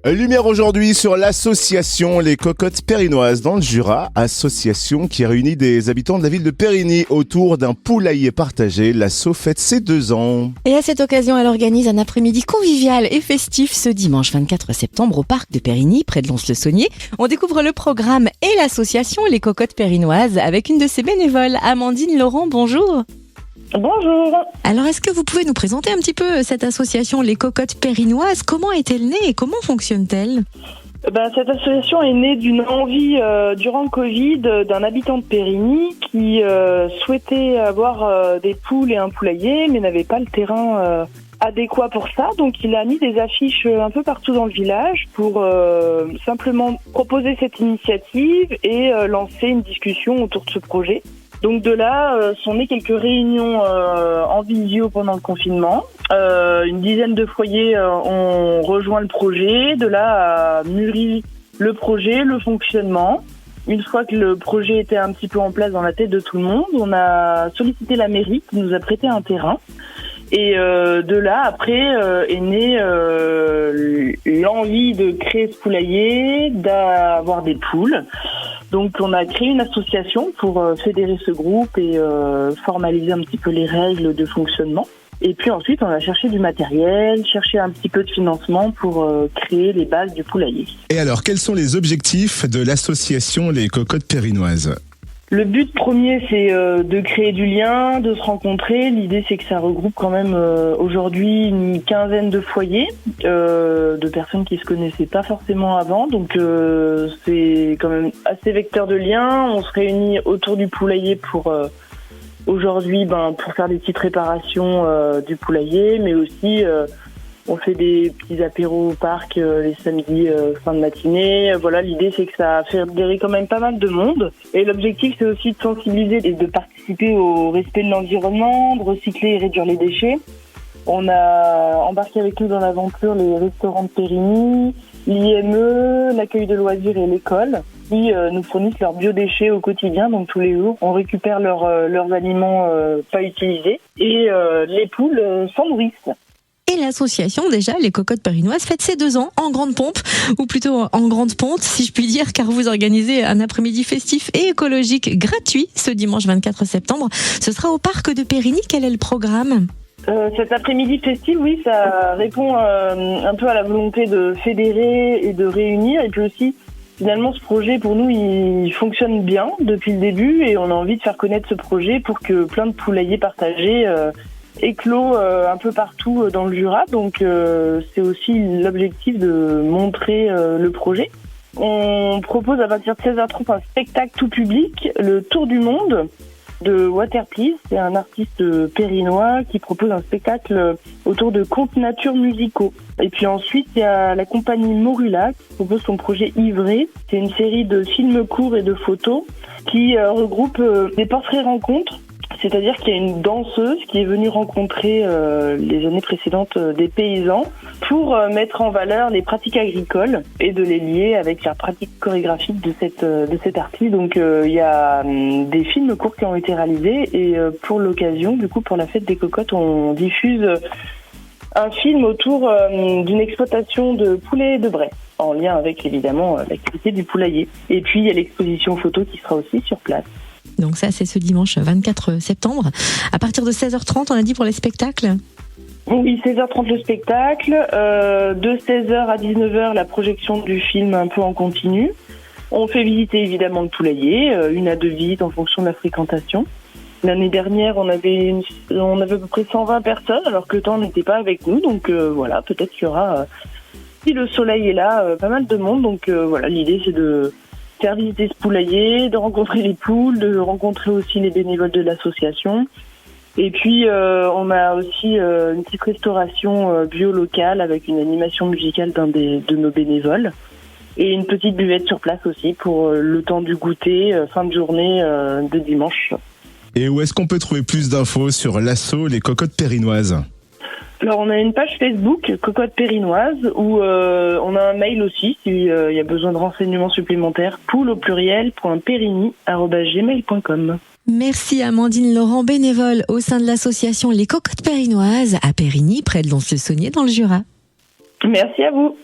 Lumière aujourd'hui sur l'association Les Cocottes Périnoises dans le Jura, association qui réunit des habitants de la ville de Périgny autour d'un poulailler partagé. L'asso fête ses 2 ans. Et à cette occasion, elle organise un après-midi convivial et festif ce dimanche 24 septembre au parc de Périgny, près de Lons-le-Saunier. On découvre le programme et l'association Les Cocottes Périnoises avec une de ses bénévoles, Amandine Laurent. Bonjour. Bonjour. Alors, est-ce que vous pouvez nous présenter un petit peu cette association Les Cocottes Périnoises? Comment est-elle née et comment fonctionne-t-elle? Cette association est née d'une envie durant le Covid d'un habitant de Périgny qui souhaitait avoir des poules et un poulailler mais n'avait pas le terrain adéquat pour ça. Donc il a mis des affiches un peu partout dans le village pour simplement proposer cette initiative et lancer une discussion autour de ce projet. Donc de là sont nées quelques réunions en visio pendant le confinement. Une dizaine de foyers ont rejoint le projet. De là a mûri le projet, le fonctionnement. Une fois que le projet était un petit peu en place dans la tête de tout le monde, on a sollicité la mairie qui nous a prêté un terrain. Et de là, après, est née l'envie de créer ce poulailler, d'avoir des poules. Donc on a créé une association pour fédérer ce groupe et formaliser un petit peu les règles de fonctionnement. Et puis ensuite, on a cherché du matériel, cherché un petit peu de financement pour créer les bases du poulailler. Et alors, quels sont les objectifs de l'association Les Cocottes Périnoises ? Le but premier, c'est de créer du lien, de se rencontrer. L'idée, c'est que ça regroupe quand même aujourd'hui une quinzaine de foyers, de personnes qui se connaissaient pas forcément avant. Donc, c'est quand même assez vecteur de lien. On se réunit autour du poulailler pour aujourd'hui, pour faire des petites réparations du poulailler, mais aussi on fait des petits apéros au parc les samedis fin de matinée. Voilà, l'idée c'est que ça fait fédérer quand même pas mal de monde. Et l'objectif c'est aussi de sensibiliser et de participer au respect de l'environnement, de recycler et réduire les déchets. On a embarqué avec nous dans l'aventure les restaurants de Périgny, l'IME, l'accueil de loisirs et l'école, qui nous fournissent leurs biodéchets au quotidien. Donc tous les jours, on récupère leurs aliments pas utilisés et les poules s'en nourrissent. Et l'association, déjà, Les Cocottes Périnoises, fête ses 2 ans en grande pompe, ou plutôt en grande ponte, si je puis dire, car vous organisez un après-midi festif et écologique gratuit ce dimanche 24 septembre. Ce sera au parc de Périgny. Quel est le programme ? Cet après-midi festif, oui, ça répond un peu à la volonté de fédérer et de réunir. Et puis aussi, finalement, ce projet, pour nous, il fonctionne bien depuis le début et on a envie de faire connaître ce projet pour que plein de poulaillers partagés éclos un peu partout dans le Jura. Donc c'est aussi l'objectif de montrer le projet. On propose à partir de 16h30 un spectacle tout public, le Tour du Monde de Waterplease. C'est un artiste périnois qui propose un spectacle autour de contes nature musicaux. Et puis ensuite, il y a la compagnie Morula qui propose son projet Ivré. C'est une série de films courts et de photos qui regroupe des portraits rencontres. C'est-à-dire qu'il y a une danseuse qui est venue rencontrer les années précédentes des paysans pour mettre en valeur les pratiques agricoles et de les lier avec la pratique chorégraphique de cet artiste. Donc il y a des films courts qui ont été réalisés et pour l'occasion, du coup pour la fête des cocottes, on diffuse un film autour d'une exploitation de poulets de Bray, en lien avec évidemment l'activité du poulailler. Et puis il y a l'exposition photo qui sera aussi sur place. Donc ça, c'est ce dimanche 24 septembre. À partir de 16h30, on a dit pour les spectacles ? Oui, 16h30 le spectacle. De 16h à 19h, la projection du film un peu en continu. On fait visiter évidemment le poulailler, 1 à 2 visites en fonction de la fréquentation. L'année dernière, on avait à peu près 120 personnes, alors que le temps n'était pas avec nous. Donc voilà, peut-être qu'il y aura, si le soleil est là, pas mal de monde. Donc voilà, l'idée c'est de faire visiter ce poulailler, de rencontrer les poules, de rencontrer aussi les bénévoles de l'association. Et puis on a aussi une petite restauration bio locale avec une animation musicale de nos bénévoles et une petite buvette sur place aussi pour le temps du goûter, fin de journée de dimanche. Et où est-ce qu'on peut trouver plus d'infos sur l'asso Les Cocottes Périnoises ? Alors on a une page Facebook, Cocottes Périnoises, où on a un mail aussi, s'il y a besoin de renseignements supplémentaires, poules@gmail.com. Merci Amandine Laurent, bénévole au sein de l'association Les Cocottes Périnoises à Périgny, près de Lons-le-Saunier dans le Jura. Merci à vous.